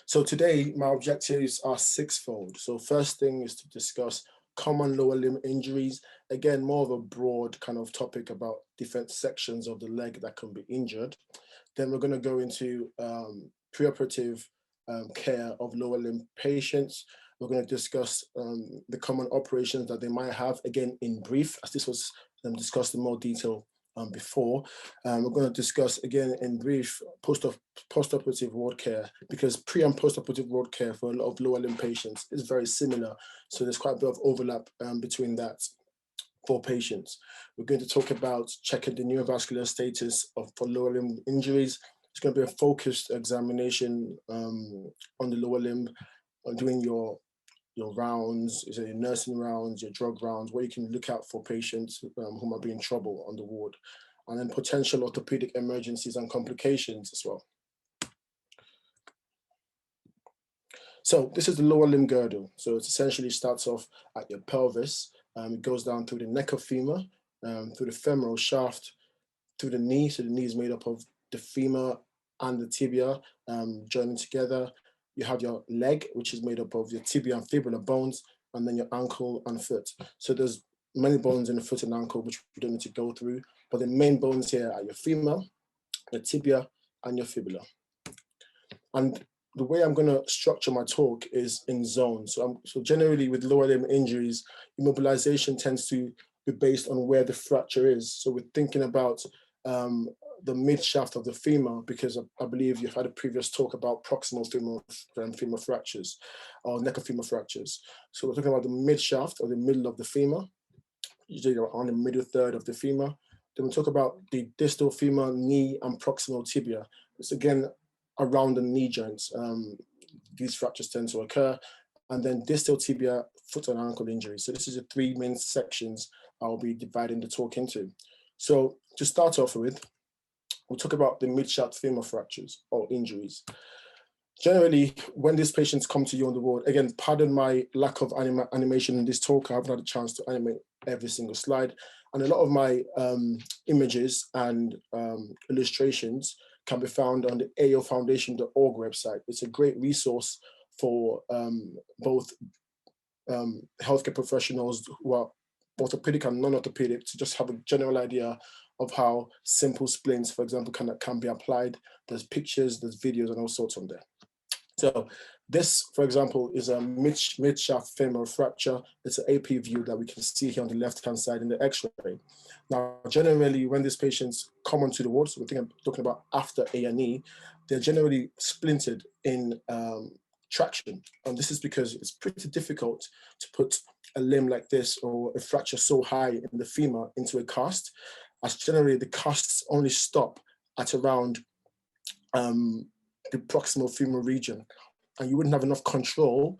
So today, my objectives are sixfold. So first thing is to discuss common lower limb injuries. Again, more of a broad kind of topic about different sections of the leg that can be injured. Then we're going to go into preoperative care of lower limb patients. We're going to discuss the common operations that they might have, again, in brief, as this was discussed in more detail before. We're going to discuss, again, in brief, post-operative ward care, because pre- and post-operative ward care for a lot of lower limb patients is very similar. So there's quite a bit of overlap between that for patients. We're going to talk about checking the neurovascular status for lower limb injuries. It's going to be a focused examination on the lower limb, doing your rounds, your nursing rounds, your drug rounds, where you can look out for patients who might be in trouble on the ward, and then potential orthopedic emergencies and complications as well. So this is the lower limb girdle. So it essentially starts off at your pelvis. It goes down through the neck of femur, through the femoral shaft, through the knee. So the knee is made up of the femur and the tibia joining together. You have your leg, which is made up of your tibia and fibula bones, and then your ankle and foot. So there's many bones in the foot and ankle, which we don't need to go through. But the main bones here are your femur, your tibia, and your fibula. And the way I'm going to structure my talk is in zones. So generally with lower limb injuries, immobilization tends to be based on where the fracture is. So we're thinking about the midshaft of the femur, because I believe you've had a previous talk about proximal femur fractures or neck of femur fractures. So we're talking about the midshaft or the middle of the femur, usually on the middle third of the femur. Then we talk about the distal femur, knee, and proximal tibia. It's again around the knee joints. These fractures tend to occur. And then distal tibia, foot and ankle injuries. So this is the three main sections I'll be dividing the talk into. So to start off with, we'll talk about the midshaft femur fractures or injuries. Generally, when these patients come to you on the ward, again, pardon my lack of animation in this talk, I haven't had a chance to animate every single slide. And a lot of my images and illustrations can be found on the aofoundation.org website. It's a great resource for both healthcare professionals who are orthopedic and non-orthopedic to just have a general idea of how simple splints, for example, can be applied. There's pictures, there's videos, and all sorts on there. So this, for example, is a midshaft femoral fracture. It's an AP view that we can see here on the left-hand side in the X-ray. Now, generally, when these patients come onto the ward, so we're talking about after A&E, they're generally splinted in traction. And this is because it's pretty difficult to put a limb like this or a fracture so high in the femur into a cast, as generally the casts only stop at around the proximal femur region, and you wouldn't have enough control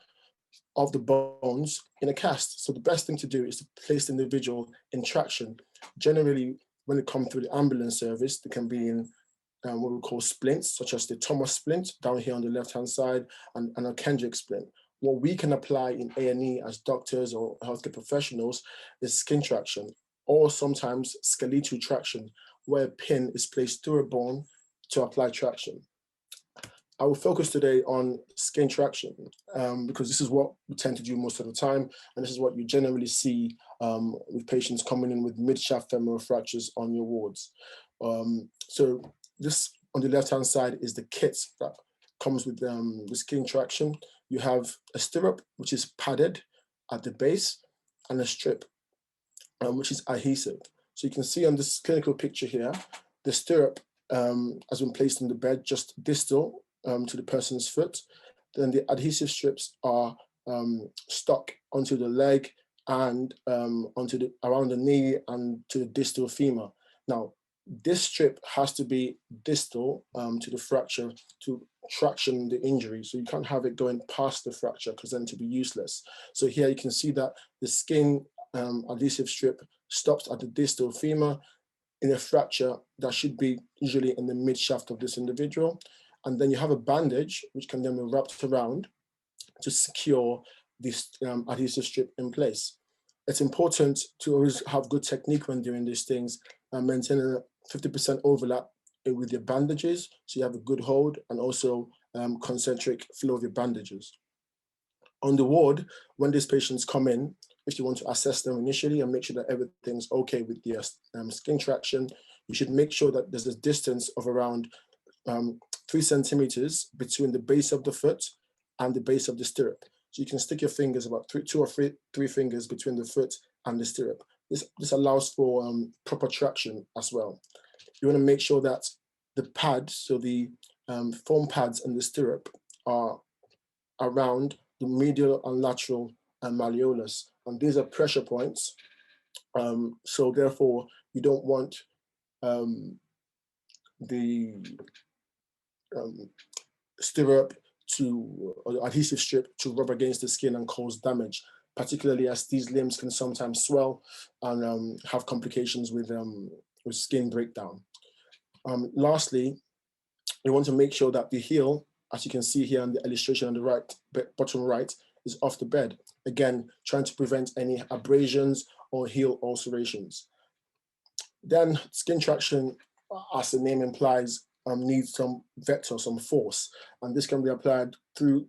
of the bones in a cast. So the best thing to do is to place the individual in traction. Generally, when they come through the ambulance service, they can be in what we call splints, such as the Thomas splint down here on the left-hand side, and a Kendrick splint. What we can apply in A&E as doctors or healthcare professionals is skin traction, or sometimes skeletal traction, where a pin is placed through a bone to apply traction. I will focus today on skin traction because this is what we tend to do most of the time, and this is what you generally see with patients coming in with midshaft femoral fractures on your wards. So this on the left-hand side is the kit that comes with the skin traction. You have a stirrup, which is padded at the base, and a strip, which is adhesive. So you can see on this clinical picture here, the stirrup has been placed in the bed just distal to the person's foot. Then the adhesive strips are stuck onto the leg and around the knee and to the distal femur. Now, this strip has to be distal to the fracture to traction the injury. So you can't have it going past the fracture because then it'll be useless. So here you can see that the skin adhesive strip stops at the distal femur in a fracture that should be usually in the midshaft of this individual. And then you have a bandage, which can then be wrapped around to secure this adhesive strip in place. It's important to always have good technique when doing these things and maintain a 50% overlap with your bandages, so you have a good hold, and also concentric flow of your bandages. On the ward, when these patients come in, if you want to assess them initially and make sure that everything's okay with their skin traction, you should make sure that there's a distance of around 3 centimeters between the base of the foot and the base of the stirrup. So you can stick your fingers about 2 or 3 fingers between the foot and the stirrup. This allows for proper traction as well. You want to make sure that the pads, so the foam pads and the stirrup, are around the medial and lateral malleolus, and these are pressure points. So therefore, you don't want the stirrup or the adhesive strip to rub against the skin and cause damage, particularly as these limbs can sometimes swell and have complications with skin breakdown. Lastly, you want to make sure that the heel, as you can see here in the illustration on the right, bottom right, is off the bed. Again, trying to prevent any abrasions or heel ulcerations. Then skin traction, as the name implies, needs some vector, some force, and this can be applied through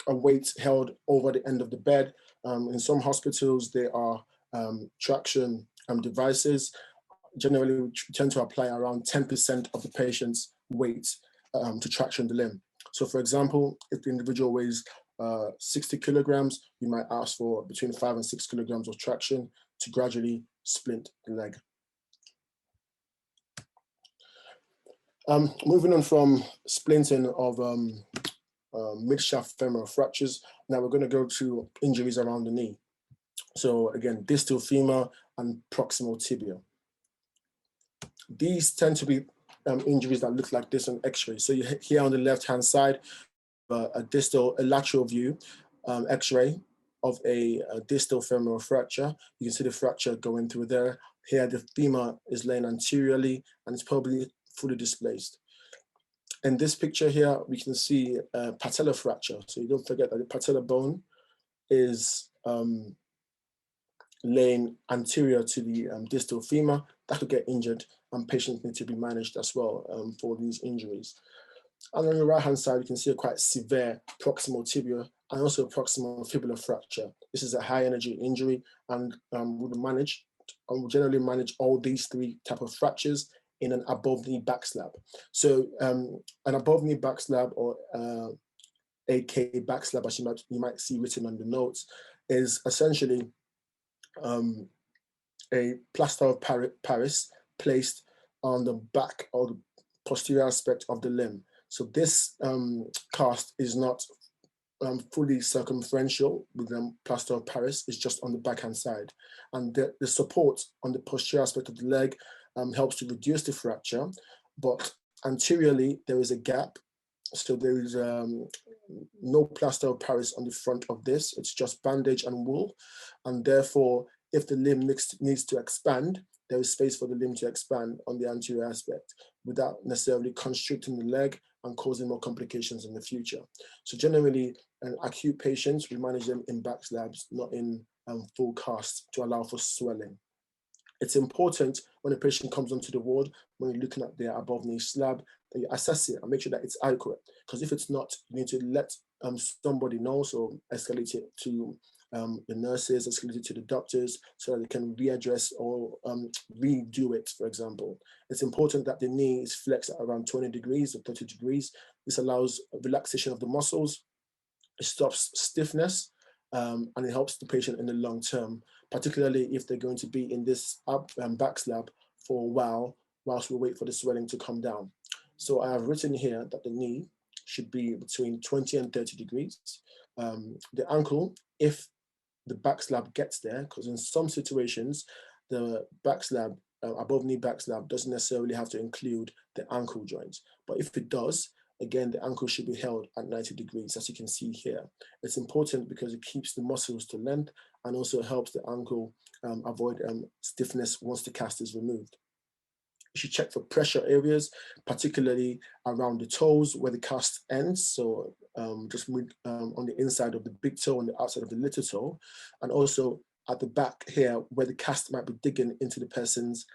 a weight held over the end of the bed. In some hospitals, there are traction devices. Generally, we tend to apply around 10% of the patient's weight to traction the limb. So for example, if the individual weighs 60 kilograms, you might ask for between 5 and 6 kilograms of traction to gradually splint the leg. Moving on from splinting of midshaft femoral fractures, now we're going to go to injuries around the knee. So again, distal femur and proximal tibia. These tend to be injuries that look like this on X-ray. So you here on the left-hand side, a lateral view X-ray of a distal femoral fracture. You can see the fracture going through there. Here, the femur is laying anteriorly and it's probably fully displaced. In this picture here, we can see a patellar fracture. So you don't forget that the patellar bone is laying anterior to the distal femur. That could get injured, and patients need to be managed as well for these injuries. And on the right-hand side, you can see a quite severe proximal tibia and also a proximal fibular fracture. This is a high-energy injury, and we'll generally manage all these 3 types of fractures in an above-knee back-slab. So an above-knee back-slab, or AK back-slab, as you might see written on the notes, is essentially a plaster of Paris placed on the back or the posterior aspect of the limb. So this cast is not fully circumferential with plaster of Paris, it's just on the backhand side. And the support on the posterior aspect of the leg helps to reduce the fracture, but anteriorly there is a gap. So there is no plaster of Paris on the front of this, it's just bandage and wool. And therefore, if the limb needs to expand, there is space for the limb to expand on the anterior aspect without necessarily constricting the leg and causing more complications in the future. So generally, in acute patients, we manage them in back slabs, not in full casts, to allow for swelling. It's important when a patient comes onto the ward, when you're looking at their above knee slab, that you assess it and make sure that it's adequate. Because if it's not, you need to let somebody know, so escalate it to the nurses, escalate it to the doctors, so that they can readdress or redo it, for example. It's important that the knee is flexed at around 20 degrees or 30 degrees. This allows relaxation of the muscles, it stops stiffness, and it helps the patient in the long term, particularly if they're going to be in this back slab for a while, whilst we wait for the swelling to come down. So I have written here that the knee should be between 20 and 30 degrees. The ankle, if the back slab gets there, because in some situations, the back slab, above knee back slab, doesn't necessarily have to include the ankle joint. But if it does, again, the ankle should be held at 90 degrees, as you can see here. It's important because it keeps the muscles to length and also helps the ankle avoid stiffness once the cast is removed. You should check for pressure areas, particularly around the toes where the cast ends. So just on the inside of the big toe and the outside of the little toe, and also at the back here where the cast might be digging into the person's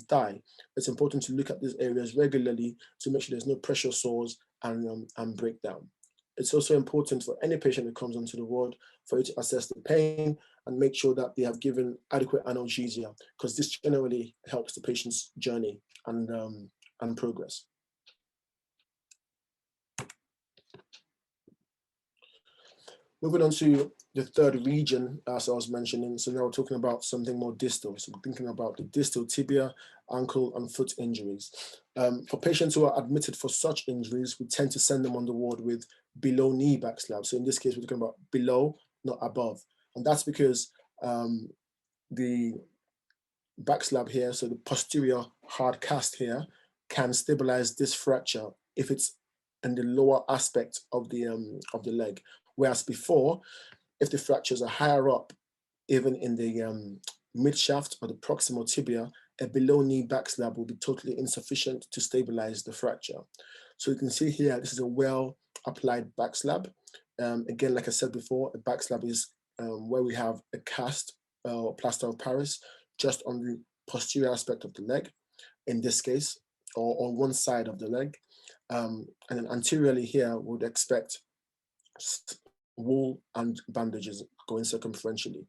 thigh. It's important to look at these areas regularly to make sure there's no pressure sores and breakdown. It's also important for any patient who comes onto the ward for you to assess the pain and make sure that they have given adequate analgesia, because this generally helps the patient's journey and progress. Moving on to the third region, as I was mentioning, so now we're talking about something more distal. So we're thinking about the distal tibia, ankle, and foot injuries. For patients who are admitted for such injuries, we tend to send them on the ward with below knee back-slab. So in this case, we're talking about below, not above. And that's because the back-slab here, so the posterior hard cast here, can stabilize this fracture if it's in the lower aspect of the leg. Whereas before, if the fractures are higher up, even in the midshaft or the proximal tibia, a below knee back-slab will be totally insufficient to stabilize the fracture. So you can see here, this is a well applied back-slab. Again, like I said before, a back-slab is where we have a cast or plaster of Paris just on the posterior aspect of the leg, in this case, or on one side of the leg. And then anteriorly here, we would expect wool and bandages going circumferentially.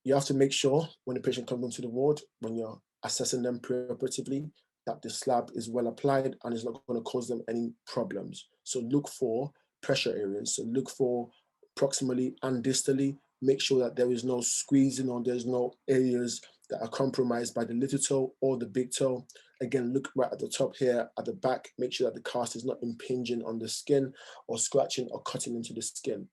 You have to make sure when the patient comes onto the ward, when you're assessing them preoperatively, that the slab is well applied and is not going to cause them any problems. So look for pressure areas. So look for proximally and distally. Make sure that there is no squeezing or there's no areas that are compromised by the little toe or the big toe. Again, look right at the top here, at the back, make sure that the cast is not impinging on the skin or scratching or cutting into the skin.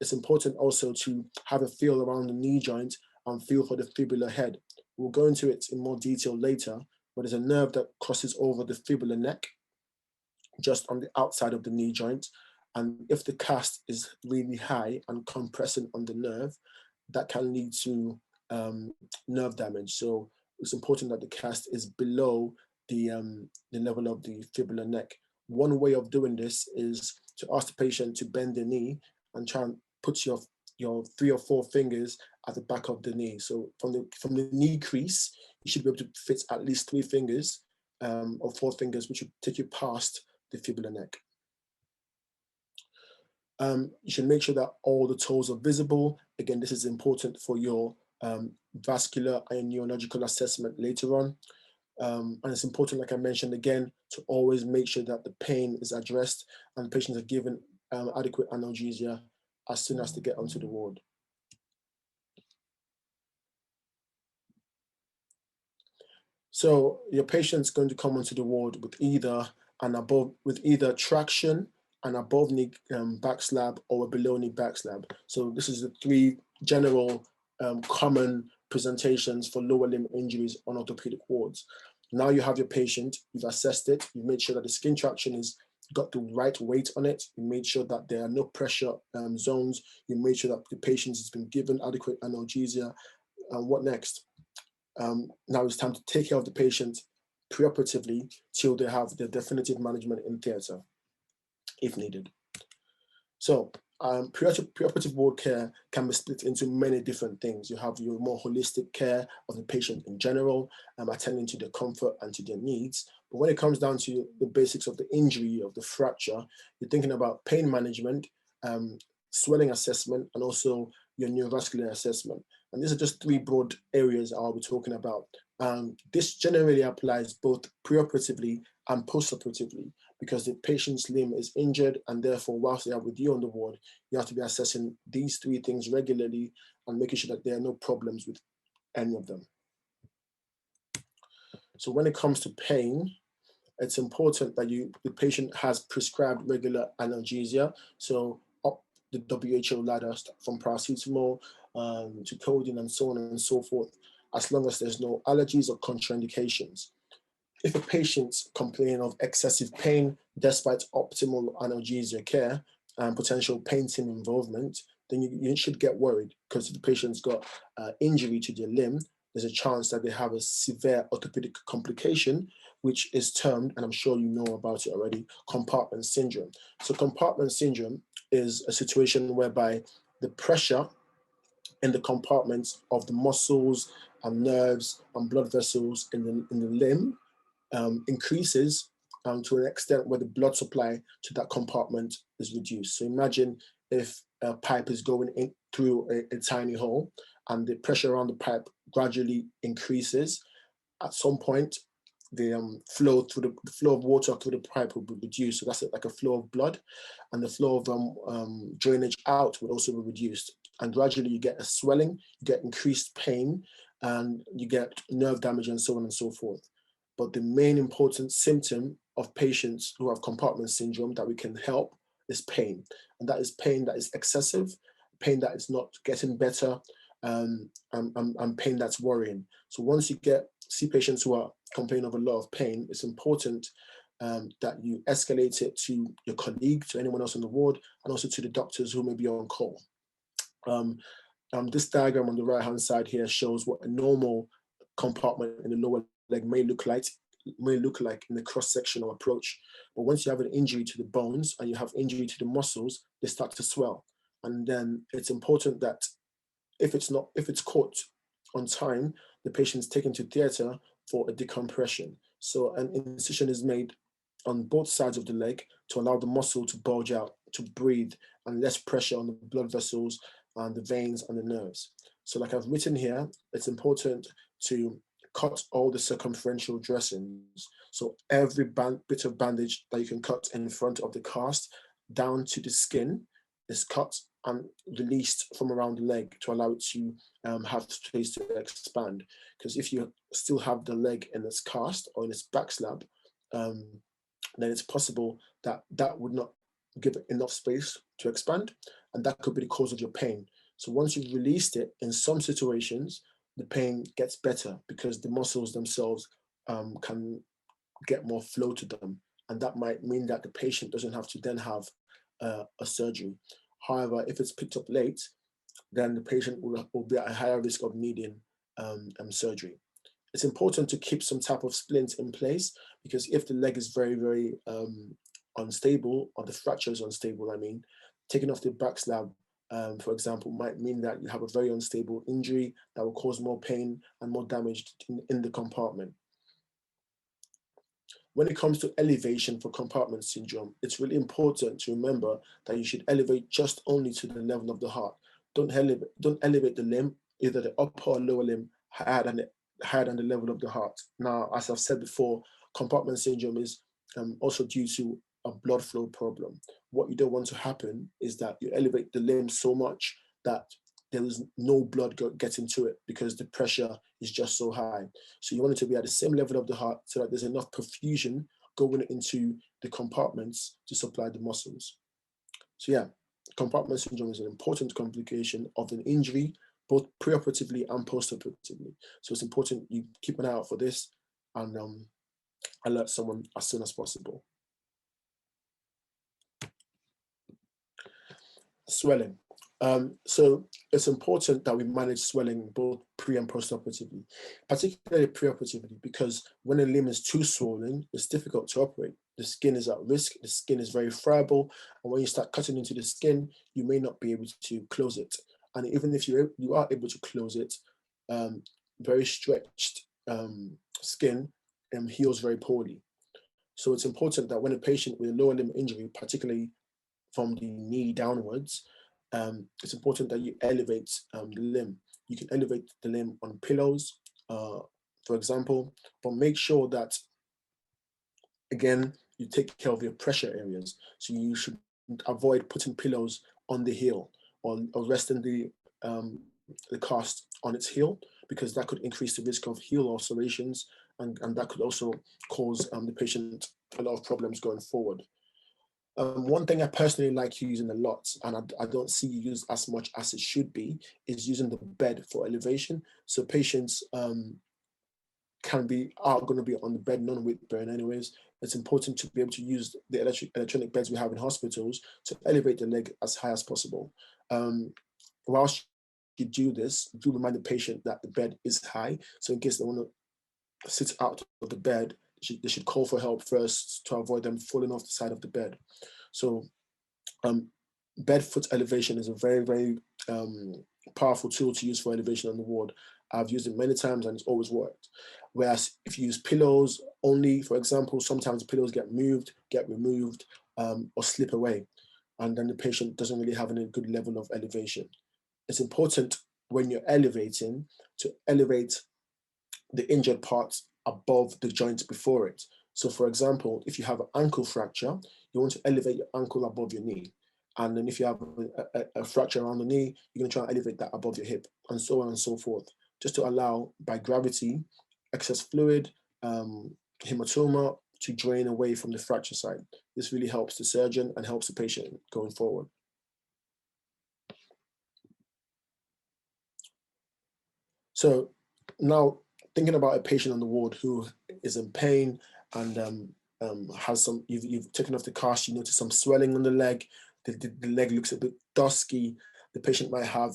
It's important also to have a feel around the knee joint and feel for the fibular head. We'll go into it in more detail later, but there's a nerve that crosses over the fibular neck, just on the outside of the knee joint. And if the cast is really high and compressing on the nerve, that can lead to nerve damage. So it's important that the cast is below the level of the fibular neck. One way of doing this is to ask the patient to bend the knee and try and put your 3 or 4 fingers at the back of the knee. So from the knee crease, you should be able to fit at least 3 fingers or 4 fingers, which would take you past the fibular neck. You should make sure that all the toes are visible. Again, this is important for your vascular and neurological assessment later on. And it's important, like I mentioned again, to always make sure that the pain is addressed and patients are given adequate analgesia as soon as they get onto the ward. So your patient's going to come onto the ward with either traction, an above knee back-slab, or a below knee back-slab. So this is the 3 general common presentations for lower limb injuries on orthopedic wards. Now you have your patient, you've assessed it, you've made sure that the skin traction has got the right weight on it, you made sure that there are no pressure zones, you made sure that the patient has been given adequate analgesia. What next? Now it's time to take care of the patient preoperatively till they have the definitive management in theatre, if needed. So preoperative ward care can be split into many different things. You have your more holistic care of the patient in general, attending to their comfort and to their needs. But when it comes down to the basics of the injury, of the fracture, you're thinking about pain management, swelling assessment, and also your neurovascular assessment. And these are just 3 broad areas I'll be talking about. This generally applies both preoperatively and post-operatively, because the patient's limb is injured, and therefore, whilst they are with you on the ward, you have to be assessing these 3 things regularly and making sure that there are no problems with any of them. So when it comes to pain, it's important that the patient has prescribed regular analgesia. So up the WHO ladder, from paracetamol to codeine and so on and so forth, as long as there's no allergies or contraindications. If a patient's complaining of excessive pain despite optimal analgesia care and potential pain team involvement, then you should get worried, because if the patient's got injury to their limb, there's a chance that they have a severe orthopedic complication, which is termed, and I'm sure you know about it already, compartment syndrome. So compartment syndrome is a situation whereby the pressure in the compartments of the muscles and nerves and blood vessels in the limb increases to an extent where the blood supply to that compartment is reduced. So imagine if a pipe is going in through a tiny hole and the pressure around the pipe gradually increases. At some point, the flow of water through the pipe will be reduced. So that's like a flow of blood, and the flow of drainage out will also be reduced. And gradually you get a swelling, you get increased pain, and you get nerve damage and so on and so forth. But the main important symptom of patients who have compartment syndrome that we can help is pain. And that is pain that is excessive, pain that is not getting better, and pain that's worrying. So once you see patients who are complaining of a lot of pain, it's important that you escalate it to your colleague, to anyone else in the ward, and also to the doctors who may be on call. This diagram on the right-hand side here shows what a normal compartment in the lower leg may look like in the cross-sectional approach. But once you have an injury to the bones and you have injury to the muscles, they start to swell. And then it's important that if it's caught on time, the patient's taken to theatre for a decompression. So an incision is made on both sides of the leg to allow the muscle to bulge out, to breathe, and less pressure on the blood vessels and the veins and the nerves. So like I've written here, it's important to cut all the circumferential dressings. So every bit of bandage that you can cut in front of the cast down to the skin is cut and released from around the leg to allow it to have space to expand. Because if you still have the leg in its cast or in its back-slab, then it's possible that that would not give it enough space to expand, and that could be the cause of your pain. So once you've released it, in some situations, the pain gets better because the muscles themselves can get more flow to them, and that might mean that the patient doesn't have to then have a surgery. However, if it's picked up late, then the patient will be at a higher risk of needing surgery. It's important to keep some type of splint in place, because if the leg is very, very unstable, or the fracture is unstable, I mean, taking off the back-slab, for example, might mean that you have a very unstable injury that will cause more pain and more damage in the compartment. When it comes to elevation for compartment syndrome, it's really important to remember that you should elevate just only to the level of the heart. Don't elevate the limb, either the upper or lower limb, higher than the level of the heart. Now, as I've said before, compartment syndrome is also due to a blood flow problem. What you don't want to happen is that you elevate the limb so much that there is no blood getting to it because the pressure is just so high. So you want it to be at the same level of the heart so that there's enough perfusion going into the compartments to supply the muscles. So yeah, compartment syndrome is an important complication of an injury, both preoperatively and post-operatively. So it's important you keep an eye out for this and alert someone as soon as possible. Swelling. So it's important that we manage swelling both pre and post-operatively, particularly pre-operatively, because when a limb is too swollen, it's difficult to operate. The skin is at risk, the skin is very friable, and when you start cutting into the skin, you may not be able to close it. And even if you are able to close it, very stretched skin heals very poorly. So it's important that when a patient with a lower limb injury, particularly from the knee downwards, it's important that you elevate the limb. You can elevate the limb on pillows, for example, but make sure that, again, you take care of your pressure areas. So you should avoid putting pillows on the heel or resting the cast on its heel, because that could increase the risk of heel ulcerations, and that could also cause the patient a lot of problems going forward. One thing I personally like using a lot, and I don't see used as much as it should be, is using the bed for elevation. So patients are going to be on the bed non-weight bearing anyways. It's important to be able to use the electronic beds we have in hospitals to elevate the leg as high as possible. Whilst you do this, do remind the patient that the bed is high. So in case they want to sit out of the bed, they should call for help first to avoid them falling off the side of the bed. So bed foot elevation is a very, very powerful tool to use for elevation on the ward. I've used it many times and it's always worked. Whereas if you use pillows only, for example, sometimes pillows get moved, get removed, or slip away, and then the patient doesn't really have any good level of elevation. It's important when you're elevating to elevate the injured parts above the joints before it. So for example, if you have an ankle fracture, you want to elevate your ankle above your knee. And then if you have a fracture around the knee, you're going to try and elevate that above your hip, and so on and so forth, just to allow, by gravity, excess fluid, hematoma to drain away from the fracture site. This really helps the surgeon and helps the patient going forward. So now, thinking about a patient on the ward who is in pain and has some, you've taken off the cast, you notice some swelling on the leg, the leg looks a bit dusky, the patient might have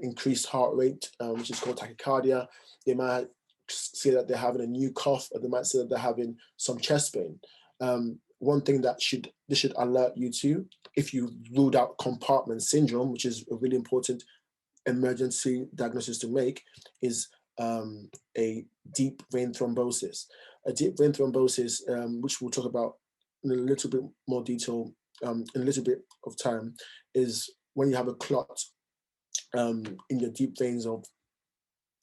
increased heart rate, which is called tachycardia. They might say that they're having a new cough, or they might say that they're having some chest pain. One thing that this should alert you to, if you ruled out compartment syndrome, which is a really important emergency diagnosis to make, is a deep vein thrombosis. A deep vein thrombosis, which we'll talk about in a little bit more detail in a little bit of time, is when you have a clot in your deep veins of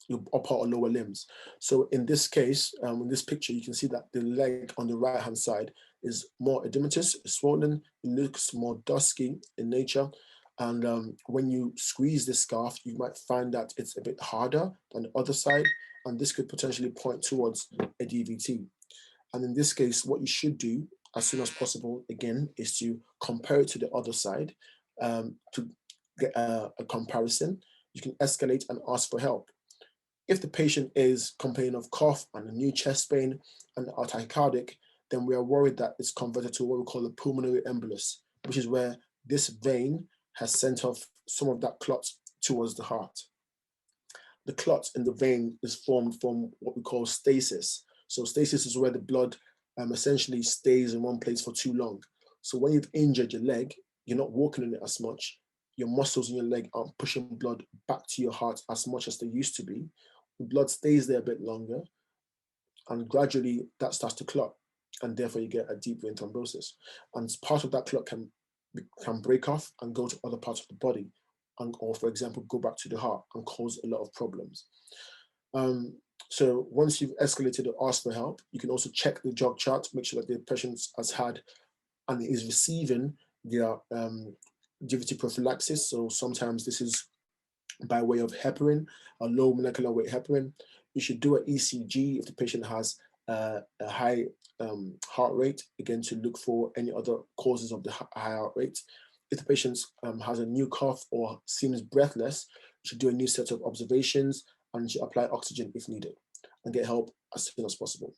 your upper or lower limbs. So in this case, in this picture, you can see that the leg on the right-hand side is more edematous, swollen, it looks more dusky in nature. And when you squeeze the scarf, you might find that it's a bit harder than the other side, and this could potentially point towards a DVT. And in this case, what you should do as soon as possible, again, is to compare it to the other side to get a comparison. You can escalate and ask for help. If the patient is complaining of cough and a new chest pain and are tachycardic, then we are worried that it's converted to what we call a pulmonary embolus, which is where this vein has sent off some of that clot towards the heart. The clot in the vein is formed from what we call stasis. So stasis is where the blood essentially stays in one place for too long. So when you've injured your leg, you're not walking in it as much. Your muscles in your leg aren't pushing blood back to your heart as much as they used to be. The blood stays there a bit longer, and gradually that starts to clot, and therefore you get a deep vein thrombosis. And part of that clot can break off and go to other parts of the body, or for example, go back to the heart and cause a lot of problems. So once you've escalated or asked for help, you can also check the jog chart to make sure that the patient has had and is receiving their DVT prophylaxis. So sometimes this is by way of heparin, a low molecular weight heparin. You should do an ECG if the patient has a high heart rate, again, to look for any other causes of the high heart rate. If the patient has a new cough or seems breathless, you should do a new set of observations and should apply oxygen if needed and get help as soon as possible.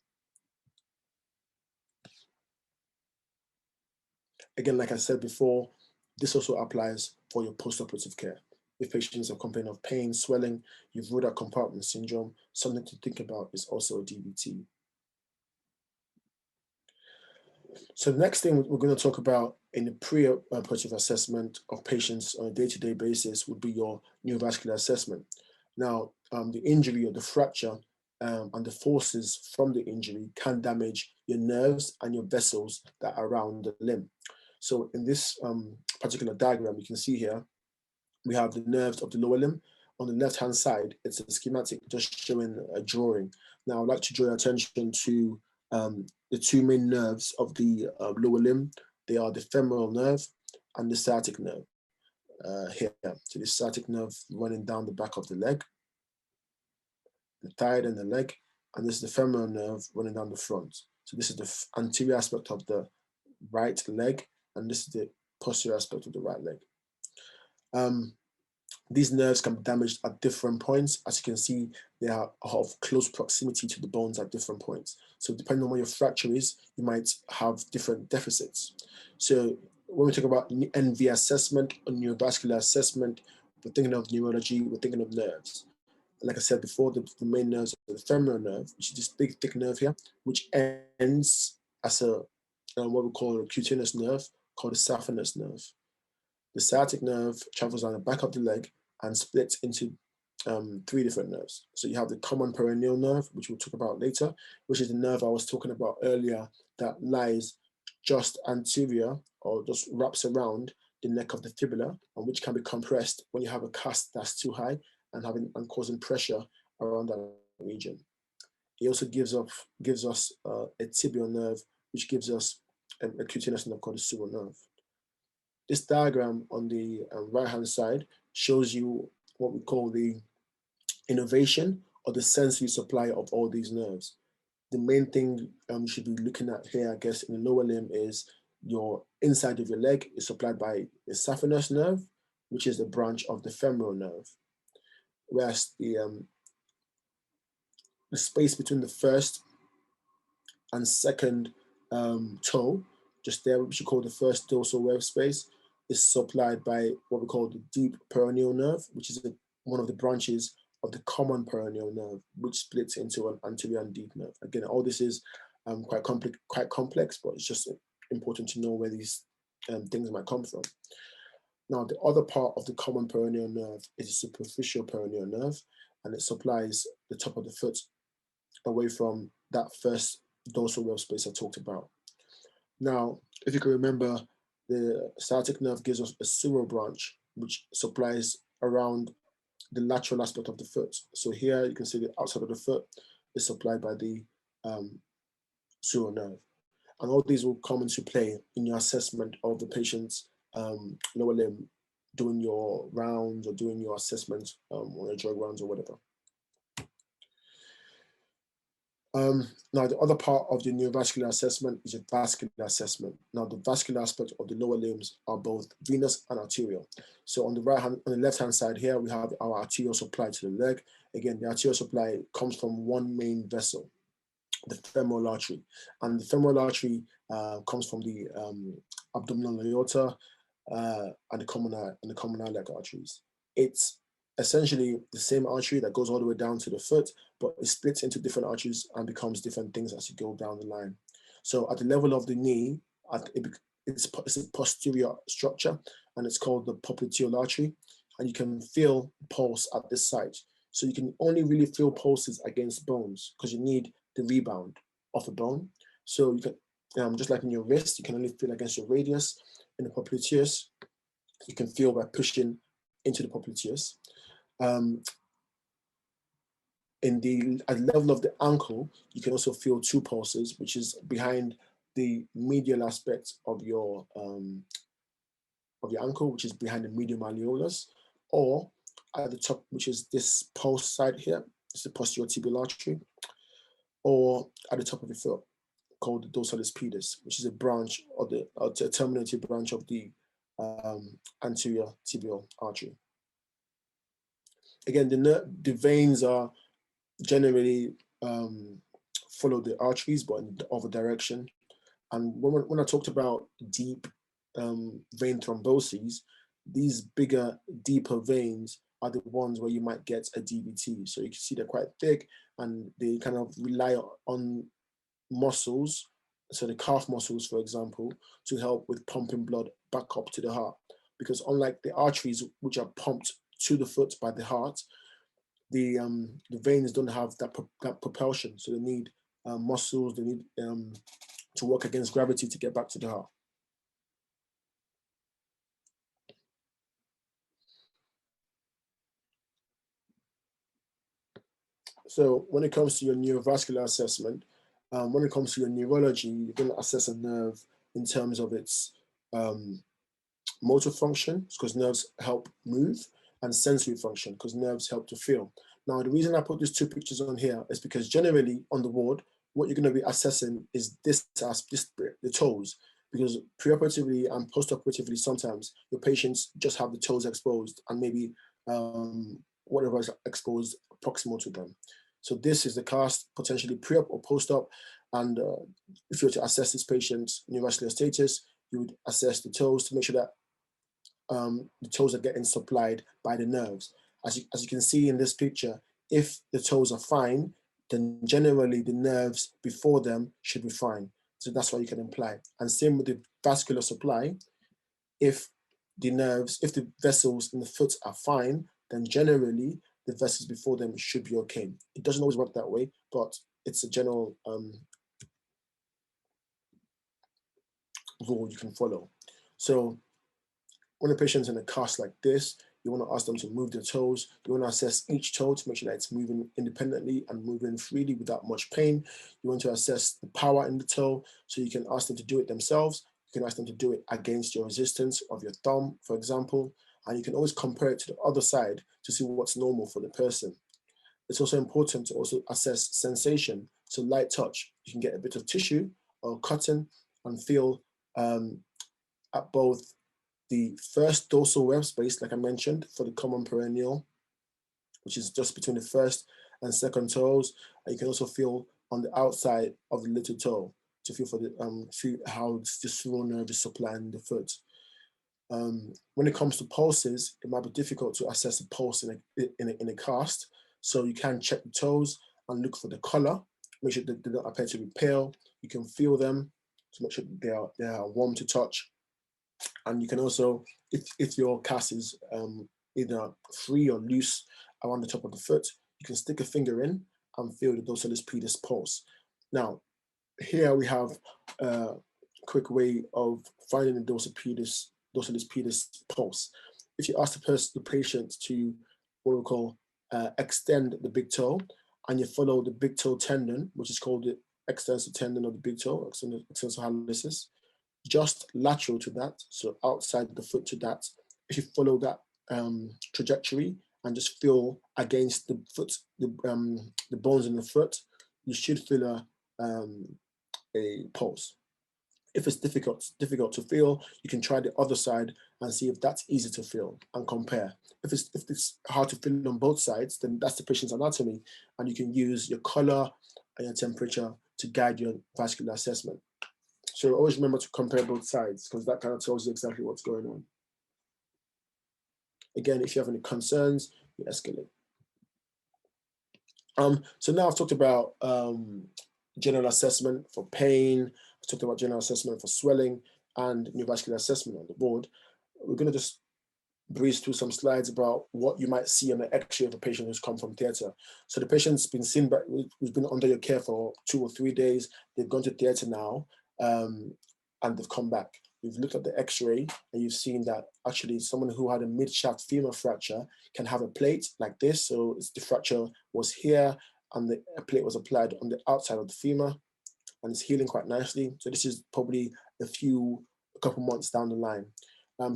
Again, like I said before, this also applies for your post-operative care. If patients are complaining of pain, swelling, you've ruled out compartment syndrome, something to think about is also a DVT. So the next thing we're going to talk about in the pre-operative assessment of patients on a day-to-day basis would be your neurovascular assessment. Now, the injury or the fracture and the forces from the injury can damage your nerves and your vessels that are around the limb. So in this particular diagram, you can see here, we have the nerves of the lower limb. On the left-hand side, it's a schematic just showing a drawing. Now, I'd like to draw your attention to the two main nerves of the lower limb. They are the femoral nerve and the sciatic nerve here. So the sciatic nerve running down the back of the leg, the thigh and the leg, and this is the femoral nerve running down the front. So this is the anterior aspect of the right leg, and this is the posterior aspect of the right leg. These nerves can be damaged at different points. As you can see, they are of close proximity to the bones at different points. So depending on where your fracture is, you might have different deficits. So when we talk about NV assessment or neurovascular assessment, we're thinking of neurology, we're thinking of nerves. Like I said before, the main nerves are the femoral nerve, which is this big, thick nerve here, which ends as a what we call a cutaneous nerve called the saphenous nerve. The sciatic nerve travels down the back of the leg and splits into three different nerves. So you have the common peroneal nerve, which we'll talk about later, which is the nerve I was talking about earlier that lies just anterior or just wraps around the neck of the fibula, and which can be compressed when you have a cast that's too high and causing pressure around that region. It also gives us a tibial nerve, which gives us a cutaneous nerve called the sural nerve. This diagram on the right-hand side shows you what we call the innervation or the sensory supply of all these nerves. The main thing you should be looking at here, I guess, in the lower limb is your inside of your leg is supplied by the saphenous nerve, which is the branch of the femoral nerve, whereas the space between the first and second toe, just there, which you call the first dorsal wave space, is supplied by what we call the deep peroneal nerve, which is one of the branches of the common peroneal nerve, which splits into an anterior and deep nerve. Again, all this is quite complex, but it's just important to know where these things might come from. Now, the other part of the common peroneal nerve is the superficial peroneal nerve, and it supplies the top of the foot away from that first dorsal wave space I talked about. Now, if you can remember, the sciatic nerve gives us a sural branch, which supplies around the lateral aspect of the foot. So here you can see the outside of the foot is supplied by the sural nerve. And all these will come into play in your assessment of the patient's lower limb, doing your rounds or doing your assessment or your drug rounds or whatever. Now, the other part of the neurovascular assessment is a vascular assessment. Now, the vascular aspect of the lower limbs are both venous and arterial. So on the left-hand side here, we have our arterial supply to the leg. Again, the arterial supply comes from one main vessel, the femoral artery. And the femoral artery comes from the abdominal aorta and the common iliac arteries. It's essentially the same artery that goes all the way down to the foot, but it splits into different arteries and becomes different things as you go down the line. So at the level of the knee, it's a posterior structure, and it's called the popliteal artery, and you can feel pulse at this site. So you can only really feel pulses against bones because you need the rebound of a bone. So you can, just like in your wrist, you can only feel against your radius. In the popliteus, you can feel by pushing into the popliteus. At the level of the ankle, you can also feel two pulses, which is behind the medial aspect of your ankle, which is behind the medial malleolus, or at the top, which is this pulse side here, it's the posterior tibial artery, or at the top of the foot, called the dorsalis pedis, which is a branch of the terminated branch of the anterior tibial artery. Again, the veins are generally follow the arteries, but in the other direction. And when I talked about deep vein thromboses, these bigger, deeper veins are the ones where you might get a DVT. So you can see they're quite thick, and they kind of rely on muscles, so the calf muscles, for example, to help with pumping blood back up to the heart. Because unlike the arteries, which are pumped to the foot by the heart, the veins don't have that propulsion. So they need muscles, they need to work against gravity to get back to the heart. So when it comes to your neurovascular assessment, when it comes to your neurology, you're going to assess a nerve in terms of its motor function, because nerves help move, and sensory function, because nerves help to feel. Now, the reason I put these two pictures on here is because generally on the ward, what you're going to be assessing is this bit, the toes, because preoperatively and post-operatively, sometimes your patients just have the toes exposed and maybe whatever is exposed proximal to them. So this is the cast, potentially pre-op or post-op, and if you were to assess this patient's neurovascular status, you would assess the toes to make sure that the toes are getting supplied by the nerves. As you can see in this picture, if the toes are fine, then generally the nerves before them should be fine. So that's what you can imply. And same with the vascular supply. If the vessels in the foot are fine, then generally the vessels before them should be okay. It doesn't always work that way, but it's a general rule you can follow. So when a patient's in a cast like this, you want to ask them to move their toes. You want to assess each toe to make sure that it's moving independently and moving freely without much pain. You want to assess the power in the toe, so you can ask them to do it themselves. You can ask them to do it against your resistance of your thumb, for example, and you can always compare it to the other side to see what's normal for the person. It's also important to also assess sensation. So light touch, you can get a bit of tissue or cotton and feel at both the first dorsal web space, like I mentioned, for the common perennial, which is just between the first and second toes. And you can also feel on the outside of the little toe to feel for the feel how the slow nerve is supplying the foot. When it comes to pulses, it might be difficult to assess a pulse in a cast. So you can check the toes and look for the color, make sure that they don't appear to be pale. You can feel them to make sure they are warm to touch. And you can also, if your cast is either free or loose around the top of the foot, you can stick a finger in and feel the dorsalis pedis pulse. Now, here we have a quick way of finding the dorsalis pedis pulse. If you ask the patient to what we call extend the big toe, and you follow the big toe tendon, which is called the extensor tendon of the big toe, extensor hallucis, just lateral to that, so outside the foot to that. If you follow that trajectory and just feel against the foot, the bones in the foot, you should feel a pulse. If it's difficult to feel, you can try the other side and see if that's easy to feel and compare. If it's hard to feel on both sides, then that's the patient's anatomy, and you can use your color and your temperature to guide your vascular assessment. So always remember to compare both sides, because that kind of tells you exactly what's going on. Again, if you have any concerns, you escalate. So now I've talked about general assessment for pain. I've talked about general assessment for swelling and neovascular assessment on the board. We're going to just breeze through some slides about what you might see on an X-ray of a patient who's come from theatre. So the patient's been seen, who's been under your care for 2 or 3 days. They've gone to theatre now, and they've come back. You've looked at the X-ray and you've seen that actually someone who had a Midshaft femur fracture can have a plate like this. So the fracture was here and the plate was applied on the outside of the femur, and it's healing quite nicely. So this is probably a couple months down the line.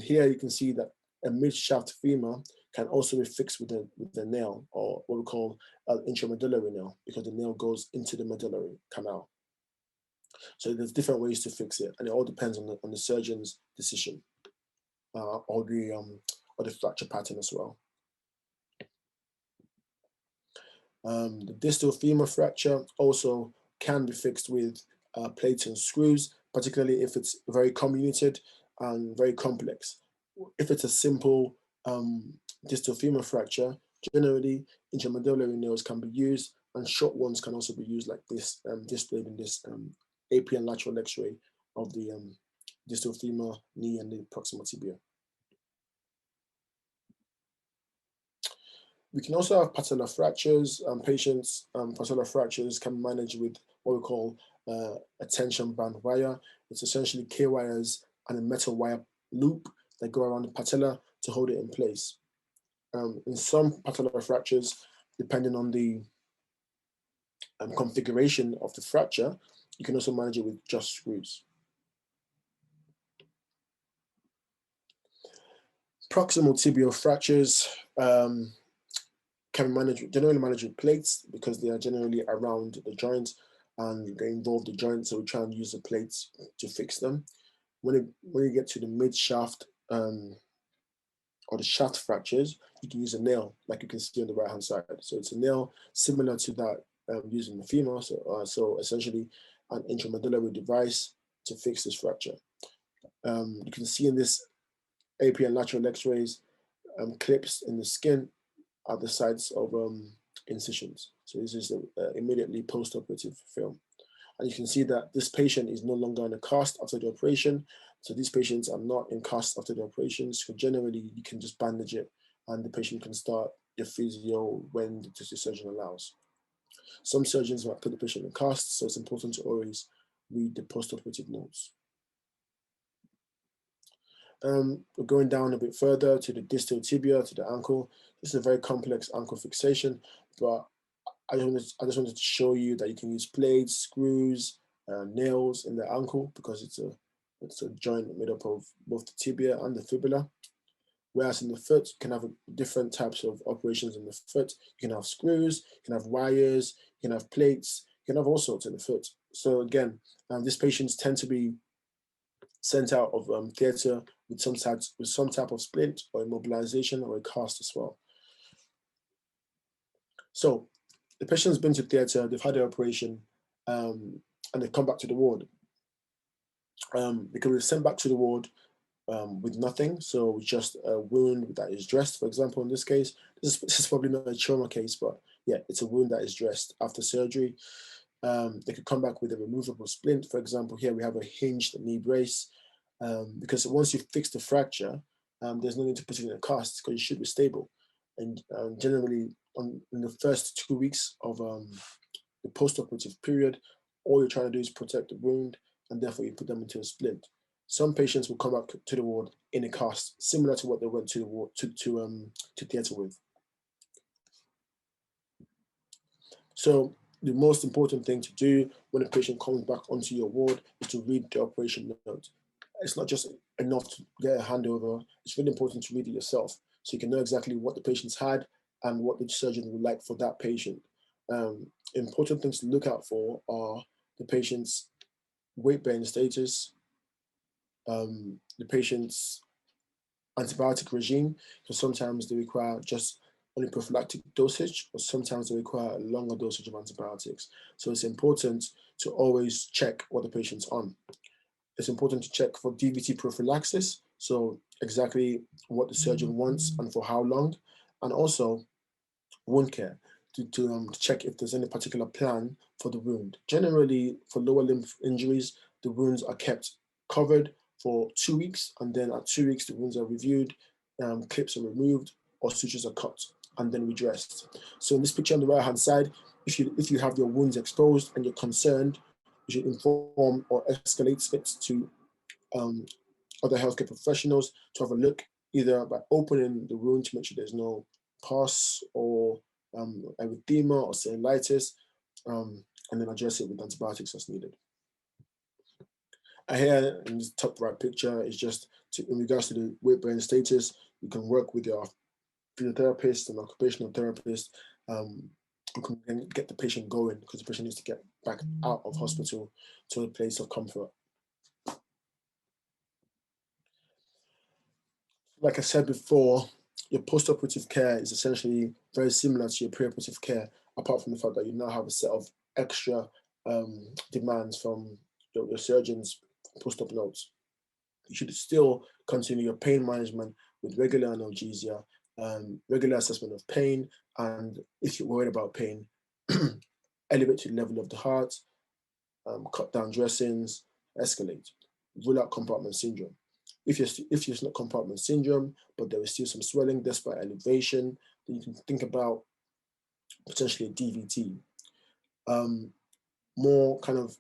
Here you can see that a Midshaft femur can also be fixed with a nail, or what we call an intramedullary nail, because the nail goes into the medullary canal. So there's different ways to fix it, and it all depends on the surgeon's decision, or the fracture pattern as well. The distal femur fracture also can be fixed with plates and screws, particularly if it's very comminuted and very complex. If it's a simple distal femur fracture, generally intramedullary nails can be used, and short ones can also be used, like this, displayed in this AP and lateral X-ray of the distal femur, knee, and the proximal tibia. We can also have patellar fractures. Patients, patellar fractures can manage with what we call a tension band wire. It's essentially K-wires and a metal wire loop that go around the patella to hold it in place. In some patellar fractures, depending on the configuration of the fracture, you can also manage it with just screws. Proximal tibial fractures can generally manage with plates, because they are generally around the joint and they involve the joint, so we try and use the plates to fix them. When you get to the Midshaft or the shaft fractures, you can use a nail, like you can see on the right hand side. So it's a nail similar to that used in the femur, so essentially an intramedullary device to fix this fracture. You can see in this AP and lateral X-rays clips in the skin at the sites of incisions. So this is immediately post-operative film. And you can see that this patient is no longer in a cast after the operation. So these patients are not in cast after the operation. So generally you can just bandage it and the patient can start your physio when the surgeon allows. Some surgeons might put the patient in casts, so it's important to always read the post-operative notes. We're going down a bit further to the distal tibia, to the ankle. This is a very complex ankle fixation, but I just wanted to show you that you can use plates, screws, nails in the ankle, because it's a joint made up of both the tibia and the fibula. Whereas in the foot, you can have different types of operations in the foot. You can have screws, you can have wires, you can have plates, you can have all sorts in the foot. So again, these patients tend to be sent out of theatre with some type of splint or immobilization or a cast as well. So the patient's been to theatre, they've had their operation, and they've come back to the ward. They can be sent back to the ward with nothing, so just a wound that is dressed. For example, in this case, this is probably not a trauma case, but yeah, it's a wound that is dressed after surgery. They could come back with a removable splint. For example, here we have a hinged knee brace, because once you fix the fracture, there's no need to put it in a cast because it should be stable. And generally, in the first 2 weeks of the post-operative period, all you're trying to do is protect the wound, and therefore you put them into a splint. Some patients will come back to the ward in a cast, similar to what they went to the ward to theatre with. So the most important thing to do when a patient comes back onto your ward is to read the operation note. It's not just enough to get a handover. It's really important to read it yourself, so you can know exactly what the patient's had and what the surgeon would like for that patient. Important things to look out for are the patient's weight-bearing status, the patient's antibiotic regime, because sometimes they require just only prophylactic dosage, or sometimes they require a longer dosage of antibiotics. So it's important to always check what the patient's on. It's important to check for DVT prophylaxis, so exactly what the surgeon wants and for how long, and also wound care to check if there's any particular plan for the wound. Generally, for lower limb injuries, the wounds are kept covered for 2 weeks, and then at 2 weeks, the wounds are reviewed, clips are removed, or sutures are cut and then redressed. So in this picture on the right-hand side, if you have your wounds exposed and you're concerned, you should inform or escalate it to other healthcare professionals to have a look, either by opening the wound to make sure there's no pus or erythema or cellulitis, and then address it with antibiotics as needed. Here in this top right picture is just in regards to the weight-bearing status. You can work with your physiotherapist and occupational therapist, who can get the patient going, because the patient needs to get back out of hospital to a place of comfort. Like I said before, your post-operative care is essentially very similar to your pre-operative care, apart from the fact that you now have a set of extra demands from your surgeon's post-op notes. You should still continue your pain management with regular analgesia, regular assessment of pain, and if you're worried about pain, elevate to the level of the heart, cut down dressings, escalate, rule out compartment syndrome. If it's not compartment syndrome, but there is still some swelling despite elevation, then you can think about potentially a DVT. More kind of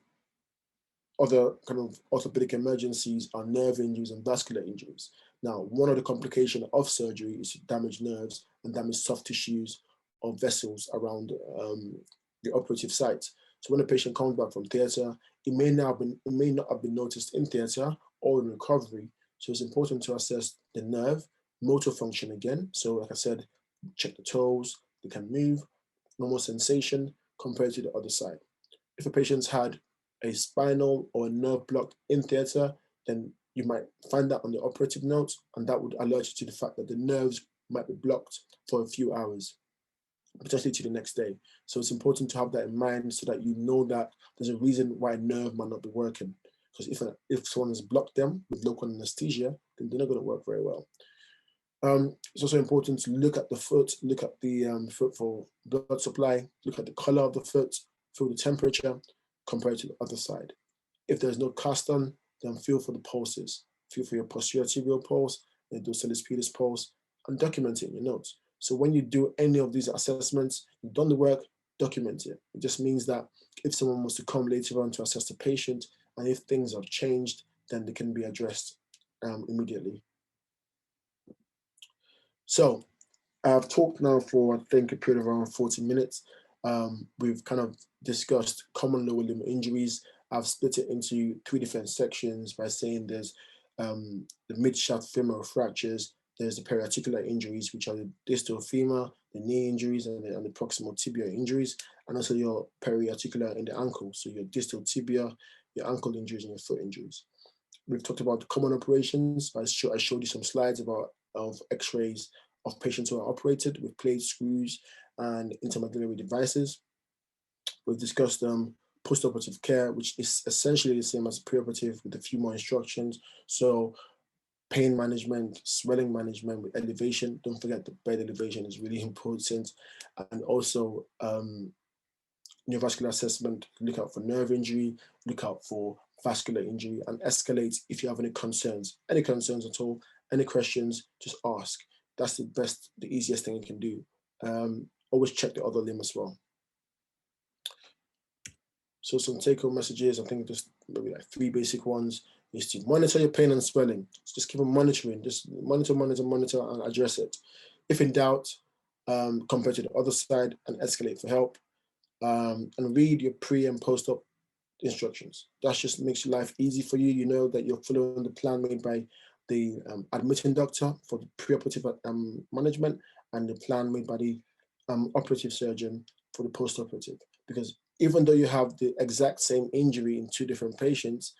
other kind of orthopedic emergencies are nerve injuries and vascular injuries. Now, one of the complications of surgery is to damage nerves and damage soft tissues or vessels around the operative site. So when a patient comes back from theatre, it may not have been noticed in theatre or in recovery. So it's important to assess the nerve, motor function again. So like I said, check the toes, they can move, normal sensation compared to the other side. If a patient's had a spinal or a nerve block in theatre, then you might find that on the operative notes, and that would alert you to the fact that the nerves might be blocked for a few hours, potentially to the next day. So it's important to have that in mind so that you know that there's a reason why a nerve might not be working. Because if someone has blocked them with local anesthesia, then they're not going to work very well. It's also important to look at the foot, look at the foot for blood supply, look at the color of the foot, feel the temperature compared to the other side. If there's no cast on, then feel for the pulses. Feel for your posterior tibial pulse, your dorsalis pedis pulse, and document it in your notes. So when you do any of these assessments, you've done the work, document it. It just means that if someone wants to come later on to assess the patient, and if things have changed, then they can be addressed immediately. So I've talked now for, I think, a period of around 40 minutes. We've kind of discussed common lower limb injuries. I've split it into 3 different sections by saying there's the midshaft femoral fractures, there's the periarticular injuries, which are the distal femur, the knee injuries, and the proximal tibia injuries, and also your periarticular in the ankle, so your distal tibia, your ankle injuries, and your foot injuries. We've talked about common operations. I showed you some slides of x-rays of patients who are operated with plates, screws, and intermedullary devices. We've discussed post-operative care, which is essentially the same as pre-operative with a few more instructions. So pain management, swelling management with elevation. Don't forget the bed elevation is really important. And also neurovascular assessment, look out for nerve injury, look out for vascular injury, and escalate if you have any concerns at all, any questions, just ask. That's the easiest thing you can do. Always check the other limb as well. So some take-home messages, I think just maybe like 3 basic ones, is to monitor your pain and swelling. Just keep on monitoring, just monitor, and address it. If in doubt, compare to the other side and escalate for help. And read your pre and post-op instructions. That just makes your life easy for you. You know that you're following the plan made by the admitting doctor for the pre-operative management, and the plan made by the operative surgeon for the post-operative. Because even though you have the exact same injury in 2 different patients,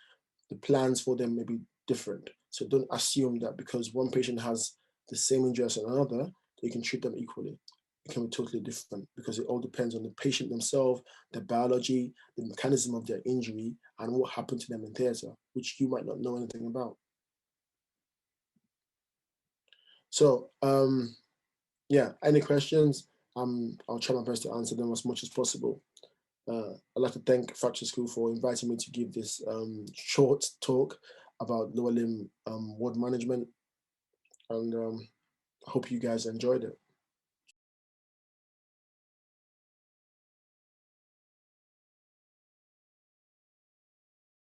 the plans for them may be different. So don't assume that because one patient has the same injury as another, you can treat them equally. It can be totally different because it all depends on the patient themselves, the biology, the mechanism of their injury, and what happened to them in theater, which you might not know anything about. So, yeah, any questions? I'll try my best to answer them as much as possible. I'd like to thank Fracture School for inviting me to give this short talk about lower limb ward management, and I hope you guys enjoyed it.